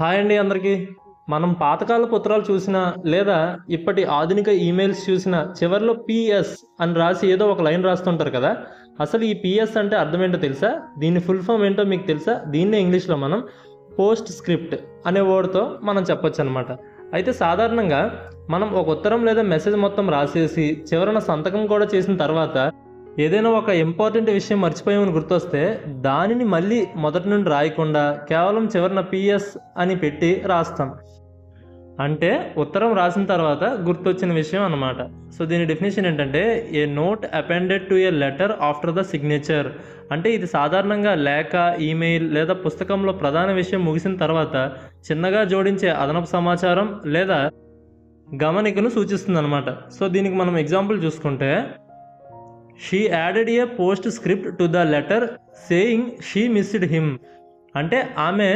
Hi అండి అందరికీ. మనం పాతకాలపు ఉత్తరాలు చూసినా లేదా ఇప్పటి ఆధునిక ఈమెయిల్స్ చూసినా చివరిలో పిఎస్ అని రాసి ఏదో ఒక లైన్ రాస్తుంటారు కదా. అసలు ఈ పిఎస్ అంటే అర్థం ఏంటో తెలుసా? దీని ఫుల్ ఫామ్ ఏంటో మీకు తెలుసా? దీన్నే ఇంగ్లీష్లో మనం పోస్ట్ స్క్రిప్ట్ అనే వర్డ్తో మనం చెప్పొచ్చు అనమాట. అయితే సాధారణంగా మనం ఒక ఉత్తరం లేదా మెసేజ్ మొత్తం రాసేసి చివరన సంతకం కూడా చేసిన తర్వాత ఏదైనా ఒక ఇంపార్టెంట్ విషయం మర్చిపోయామని గుర్తొస్తే దానిని మళ్ళీ మొదటి నుండి రాయకుండా కేవలం చివరిన పిఎస్ అని పెట్టి రాస్తాం. అంటే ఉత్తరం రాసిన తర్వాత గుర్తొచ్చిన విషయం అన్నమాట. సో దీని డెఫినేషన్ ఏంటంటే a note appended to a letter after the signature. అంటే ఇది సాధారణంగా లేఖ, ఈమెయిల్ లేదా పుస్తకంలో ప్రధాన విషయం ముగిసిన తర్వాత చిన్నగా జోడించే అదనపు సమాచారం లేదా గమనికను సూచిస్తుంది అనమాట. సో దీనికి మనం ఎగ్జాంపుల్ చూసుకుంటే she added A post script to the letter saying she missed him. అంటే ఆమె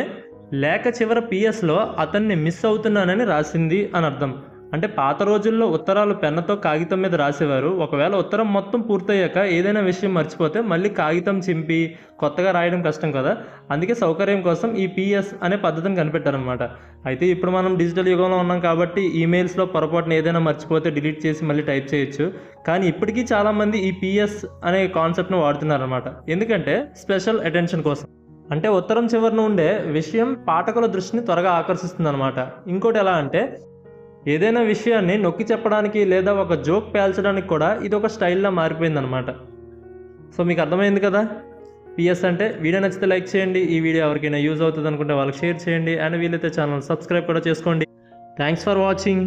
లేఖ చివర పిఎస్లో అతన్ని మిస్ అవుతున్నానని రాసింది అని అర్థం. అంటే పాత రోజుల్లో ఉత్తరాలు పెన్నతో కాగితం మీద రాసేవారు. ఒకవేళ ఉత్తరం మొత్తం పూర్తయ్యాక ఏదైనా విషయం మర్చిపోతే మళ్ళీ కాగితం చింపి కొత్తగా రాయడం కష్టం కదా. అందుకే సౌకర్యం కోసం ఈ పిఎస్ అనే పద్ధతిని కనిపెట్టారనమాట. అయితే ఇప్పుడు మనం డిజిటల్ యుగంలో ఉన్నాం కాబట్టి ఈమెయిల్స్లో పొరపాటున ఏదైనా మర్చిపోతే డిలీట్ చేసి మళ్ళీ టైప్ చేయొచ్చు. కానీ ఇప్పటికీ చాలామంది ఈ పిఎస్ అనే కాన్సెప్ట్ను వాడుతున్నారనమాట. ఎందుకంటే స్పెషల్ అటెన్షన్ కోసం. అంటే ఉత్తరం చివరన ఉండే విషయం పాఠకుల దృష్టిని త్వరగా ఆకర్షిస్తుంది అనమాట. ఇంకోటి ఎలా అంటే ఏదైనా విషయాన్ని నొక్కి చెప్పడానికి లేదా ఒక జోక్ పేల్చడానికి కూడా ఇది ఒక స్టైల్లా మారిపోయిందనమాట. సో మీకు అర్థమైంది కదా పిఎస్ అంటే. వీడియో నచ్చితే లైక్ చేయండి. ఈ వీడియో ఎవరికైనా యూజ్ అవుతుంది అనుకుంటే వాళ్ళకి షేర్ చేయండి. అండ్ వీలైతే ఛానల్ సబ్స్క్రైబ్ కూడా చేసుకోండి. Thanks for watching.